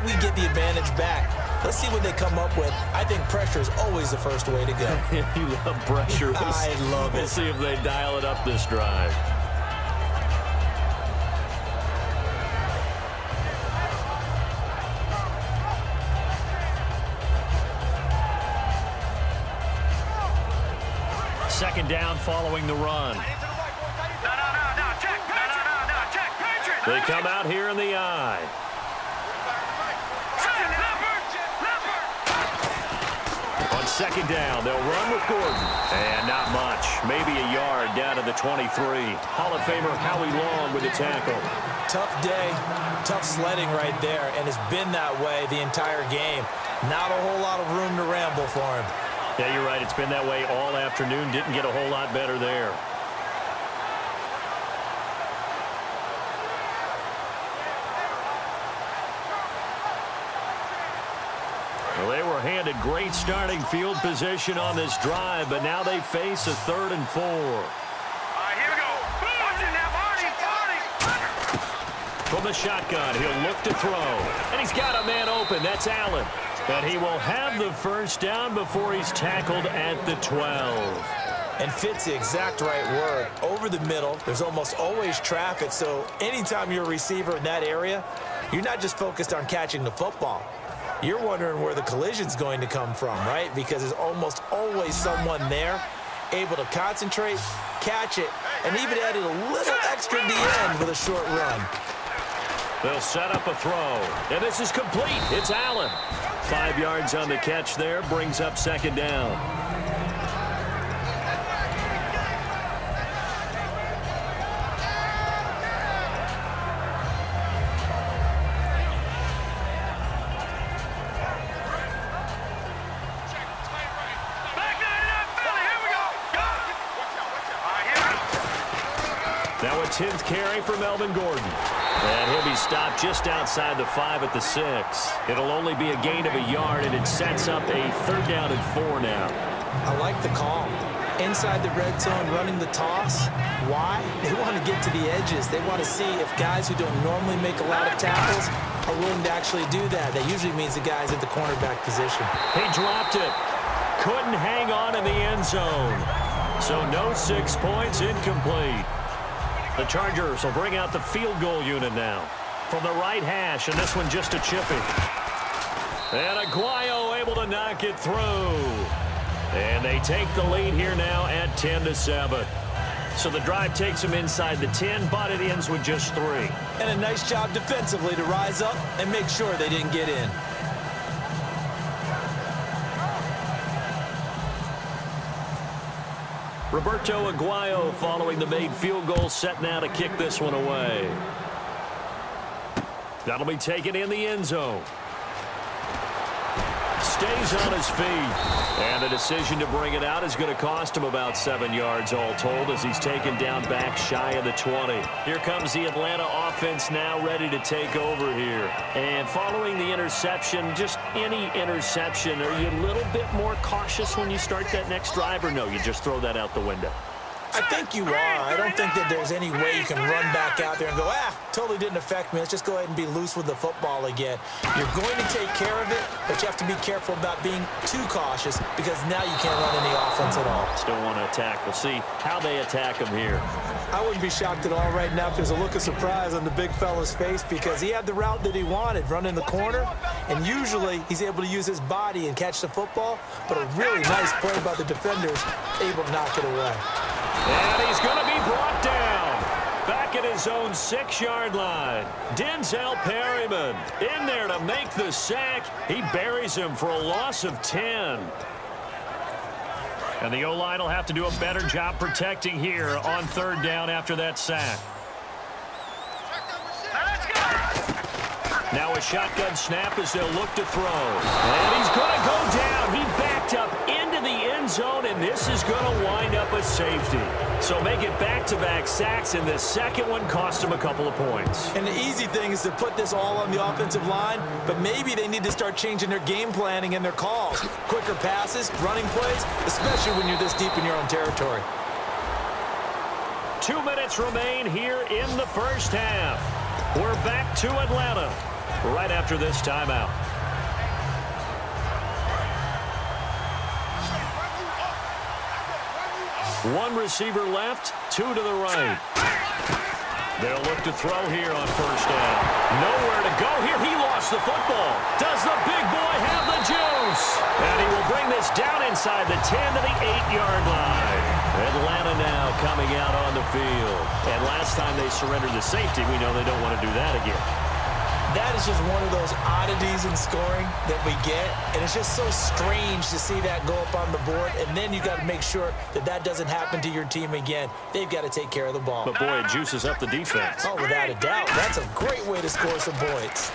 do we get the advantage back? Let's see what they come up with. I think pressure is always the first way to go. You love pressure. I love it. We'll see if they dial it up this drive. Second down following the run. They come out here in the eye. On second down, they'll run with Gordon. And not much. Maybe a yard down to the 23. Hall of Famer Howie Long with the tackle. Tough day, tough sledding right there, and it's been that way the entire game. Not a whole lot of room to ramble for him. Yeah, you're right. It's been that way all afternoon. Didn't get a whole lot better there. Well, they were handed great starting field position on this drive, but now they face a 3rd and 4. Here we go. Watching now, Marty. From the shotgun, he'll look to throw. And he's got a man open. That's Allen. But he will have the first down before he's tackled at the 12. And fits the exact right word. Over the middle, there's almost always traffic, so anytime you're a receiver in that area, you're not just focused on catching the football. You're wondering where the collision's going to come from, right? Because there's almost always someone there able to concentrate, catch it, and even added a little extra at the end with a short run. They'll set up a throw, and this is complete. It's Allen. 5 yards on the catch there, brings up second down. Now a 10th carry for Melvin Gordon. And he'll be stopped just outside the 5 at the 6. It'll only be a gain of a yard, and it sets up a 3rd down and 4 now. I like the call. Inside the red zone, running the toss. Why? They want to get to the edges. They want to see if guys who don't normally make a lot of tackles are willing to actually do that. That usually means the guys at the cornerback position. He dropped it. Couldn't hang on in the end zone. So no 6 points, incomplete. The Chargers will bring out the field goal unit now. From the right hash, and this one just a chippy. And Aguayo able to knock it through. And they take the lead here now at 10-7. So the drive takes them inside the 10, but it ends with just 3. And a nice job defensively to rise up and make sure they didn't get in. Roberto Aguayo following the made field goal, set now to kick this one away. That'll be taken in the end zone. Stays on his feet. And the decision to bring it out is going to cost him about 7 yards all told as he's taken down back shy of the 20. Here comes the Atlanta offense now ready to take over here. And following the interception, just any interception, are you a little bit more cautious when you start that next drive, or no, you just throw that out the window? I think you are. I don't think that there's any way you can run back out there and go, totally didn't affect me. Let's just go ahead and be loose with the football again. You're going to take care of it, but you have to be careful about being too cautious because now you can't run any offense at all. Still want to attack. We'll see how they attack him here. I wouldn't be shocked at all right now if there's a look of surprise on the big fella's face because he had the route that he wanted, run in the corner, and usually he's able to use his body and catch the football, but a really nice play by the defenders, able to knock it away. And he's going to be brought down. Back at his own 6-yard line. Denzel Perryman in there to make the sack. He buries him for a loss of 10. And the O-line will have to do a better job protecting here on 3rd down after that sack. Now a shotgun snap as they'll look to throw. And he's going to go down. He backed up into the end zone, and this is going to wind up a safety. So make it back-to-back sacks, and the second one cost him a couple of points. And the easy thing is to put this all on the offensive line, but maybe they need to start changing their game planning and their calls. Quicker passes, running plays, especially when you're this deep in your own territory. 2 minutes remain here in the first half. We're back to Atlanta. right after this timeout. One receiver left, two to the right. They'll look to throw here on first down. Nowhere to go here. He lost the football. Does the big boy have the juice? And he will bring this down inside the 10 to the 8-yard line. Atlanta now coming out on the field. And last time they surrendered the safety, we know they don't want to do that again. That is just one of those oddities in scoring that we get, and it's just so strange to see that go up on the board, and then you got to make sure that that doesn't happen to your team again. They've got to take care of the ball. But, boy, it juices up the defense. Oh, without a doubt. That's a great way to score some points.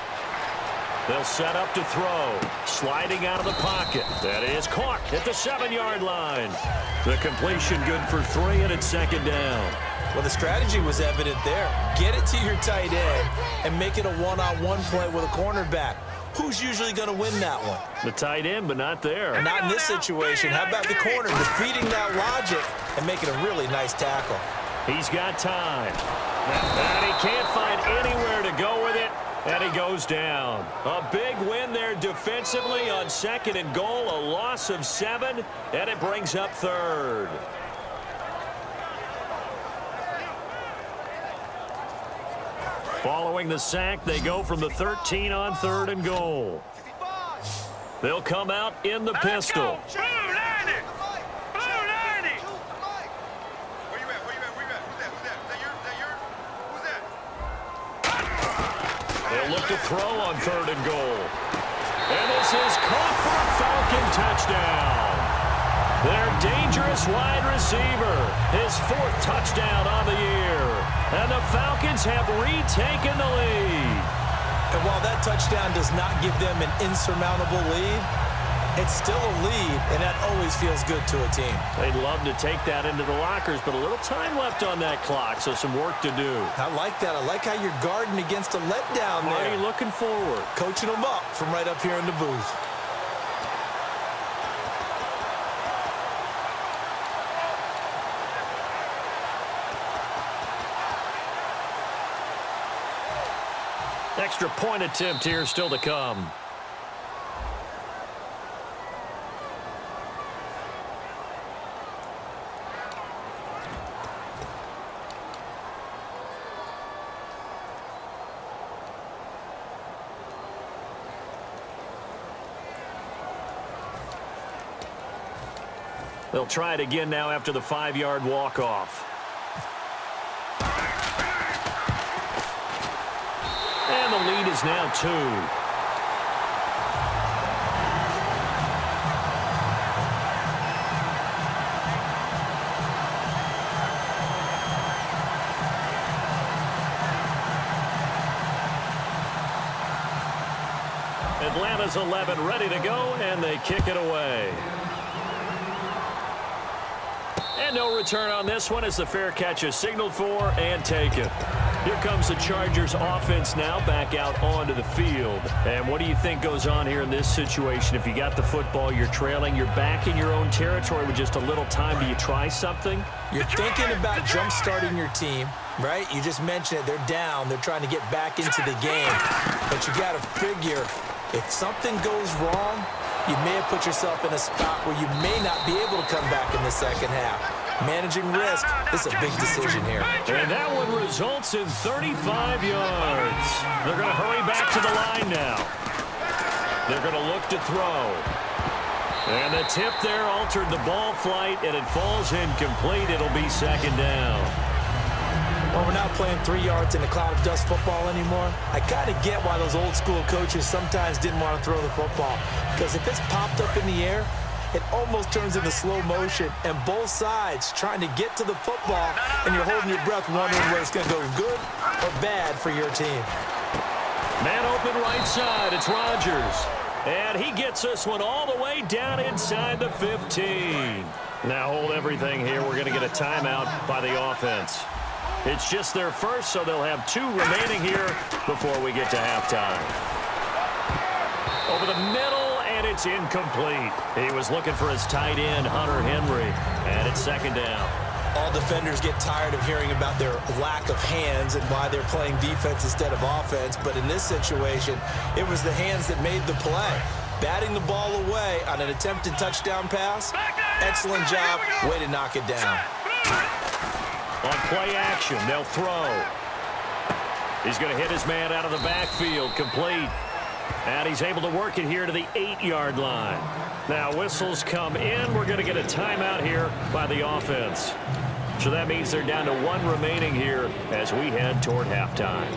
They'll set up to throw. Sliding out of the pocket. That is caught at the 7-yard line. The completion good for 3, and it's second down. Well, the strategy was evident there. Get it to your tight end and make it a one-on-one play with a cornerback. Who's usually going to win that one? The tight end, but not there. Not in this situation. How about the corner defeating that logic and making a really nice tackle? He's got time. And he can't find anywhere to go with it, and he goes down. A big win there defensively on 2nd and goal, a loss of 7, and it brings up 3rd. Following the sack, they go from the 13 on 3rd and goal. They'll come out in the pistol. Blue 90! Blue 90! Where you at? Where you at? Where you at? Who's that? Who's that? Is that yours? Who's that? They'll look to throw on 3rd and goal. And this is caught for a Falcon touchdown. Their dangerous wide receiver, his 4th touchdown on the year. And the Falcons have retaken the lead. And while that touchdown does not give them an insurmountable lead, it's still a lead, and that always feels good to a team. They'd love to take that into the lockers, but a little time left on that clock, so some work to do. I like that. I like how you're guarding against a letdown there. Marty looking forward. Coaching them up from right up here in the booth. Extra point attempt here still to come. They'll try it again now after the 5-yard walk-off. And the lead is now 2. Atlanta's 11 ready to go, and they kick it away. And no return on this one as the fair catch is signaled for and taken. Here comes the Chargers offense now back out onto the field. And what do you think goes on here in this situation? If you got the football, you're trailing, you're back in your own territory with just a little time. Do you try something? You're thinking about jump-starting your team, right? You just mentioned it. They're down. They're trying to get back into the game. But you got to figure if something goes wrong, you may have put yourself in a spot where you may not be able to come back in the second half. Managing risk, this is a big decision here. And that one results in 35 yards. They're going to hurry back to the line now. They're going to look to throw. And the tip there altered the ball flight, and it falls incomplete. It'll be second down. Well, we're not playing 3 yards in a cloud of dust football anymore. I kind of get why those old school coaches sometimes didn't want to throw the football. Because if it's popped up in the air, it almost turns into slow motion, and both sides trying to get to the football, and you're holding your breath wondering whether it's going to go good or bad for your team. Man open right side, it's Rodgers. And he gets this one all the way down inside the 15. Now hold everything here. We're going to get a timeout by the offense. It's just their first, so they'll have 2 remaining here before we get to halftime. Over the middle. It's incomplete. He was looking for his tight end, Hunter Henry, and it's second down. All defenders get tired of hearing about their lack of hands and why they're playing defense instead of offense. But in this situation, it was the hands that made the play. Batting the ball away on an attempted touchdown pass. Excellent job. Way to knock it down. On play action, they'll throw. He's going to hit his man out of the backfield, complete. And he's able to work it here to the 8-yard line. Now whistles come in. We're going to get a timeout here by the offense. So that means they're down to 1 remaining here as we head toward halftime.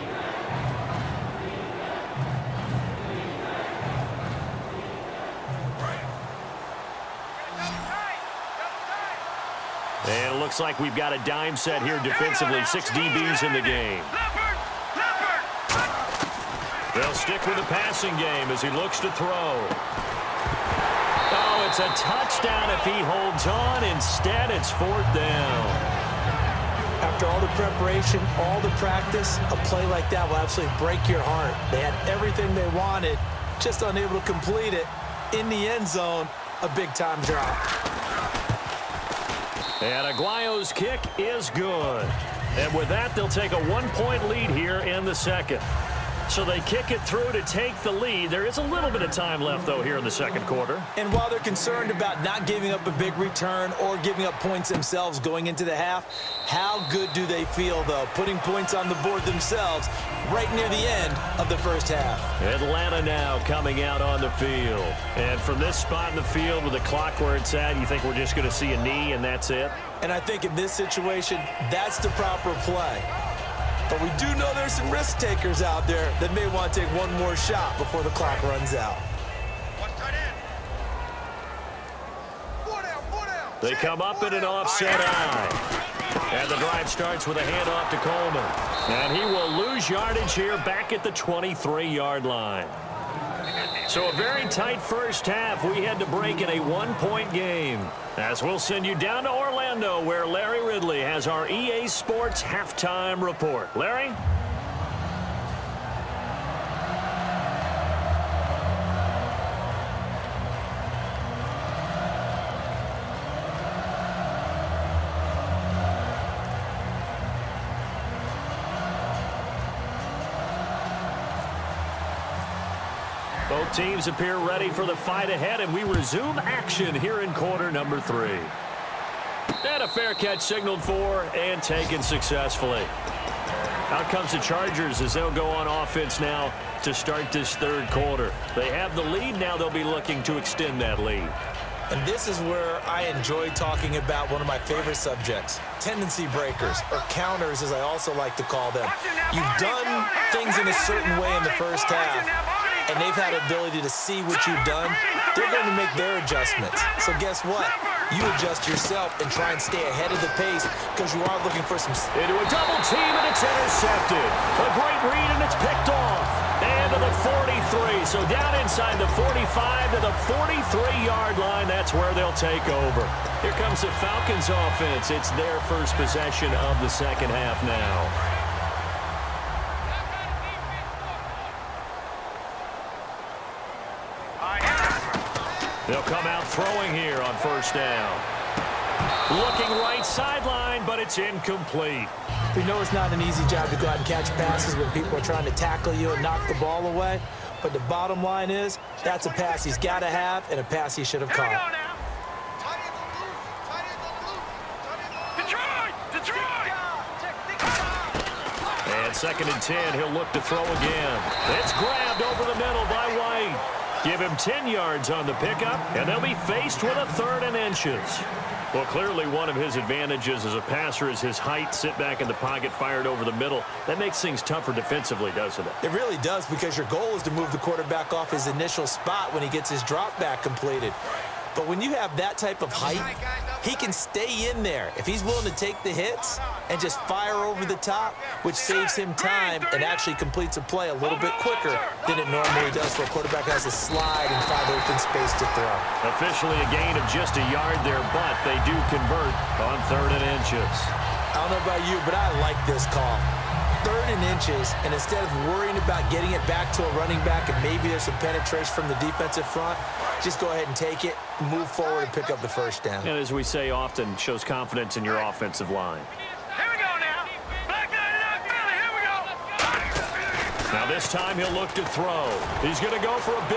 And it looks like we've got a dime set here defensively. 6 DBs in the game. They'll stick with the passing game as he looks to throw. Oh, it's a touchdown if he holds on. Instead, it's 4th down. After all the preparation, all the practice, a play like that will absolutely break your heart. They had everything they wanted, just unable to complete it. In the end zone, a big-time drop. And Aguayo's kick is good. And with that, they'll take a 1-point lead here in the second. So they kick it through to take the lead. There is a little bit of time left, though, here in the second quarter. And while they're concerned about not giving up a big return or giving up points themselves going into the half, how good do they feel, though, putting points on the board themselves right near the end of the first half? Atlanta now coming out on the field. And from this spot in the field with the clock where it's at, you think we're just going to see a knee and that's it? And I think in this situation, that's the proper play. But we do know there's some risk takers out there that may want to take one more shot before the clock runs out. They come up in an offset eye. And the drive starts with a handoff to Coleman. And he will lose yardage here back at the 23-yard line. So a very tight first half. We had to break in a 1-point game. As we'll send you down to Orlando, where Larry Ridley has our EA Sports halftime report. Larry? Both teams appear ready for the fight ahead, and we resume action here in quarter number 3. And a fair catch signaled for and taken successfully. Out comes the Chargers as they'll go on offense now to start this third quarter. They have the lead. Now they'll be looking to extend that lead. And this is where I enjoy talking about one of my favorite subjects, tendency breakers, or counters as I also like to call them. You've done things in a certain way in the first half, and they've had the ability to see what you've done. They're going to make their adjustments. So guess what? You adjust yourself and try and stay ahead of the pace because you are looking for some... Into a double team, and it's intercepted. A great read, and it's picked off. And to the 43. So down inside the 45 to the 43-yard line. That's where they'll take over. Here comes the Falcons offense. It's their first possession of the second half now. They'll come out throwing here on first down. Looking right sideline, but it's incomplete. We know it's not an easy job to go out and catch passes when people are trying to tackle you and knock the ball away. But the bottom line is, that's a pass he's got to have and a pass he should have caught. And 2nd and 10, he'll look to throw again. It's grabbed over the middle by White. Give him 10 yards on the pickup, and they'll be faced with a 3rd and inches. Well, clearly one of his advantages as a passer is his height. Sit back in the pocket, fired over the middle. That makes things tougher defensively, doesn't it? It really does, because your goal is to move the quarterback off his initial spot when he gets his drop back completed. But when you have that type of height, he can stay in there if he's willing to take the hits and just fire over the top, which saves him time and actually completes a play a little bit quicker than it normally does where a quarterback has to slide and find open space to throw. Officially a gain of just a yard there, but they do convert on 3rd and inches. I don't know about you, but I like this call. 3rd and inches, and instead of worrying about getting it back to a running back and maybe there's some penetration from the defensive front, just go ahead and take it, move forward, and pick up the 1st down. And as we say often, shows confidence in your offensive line. Here we go now. Back line it up, Billy. Here we go. Now this time he'll look to throw. He's going to go for a big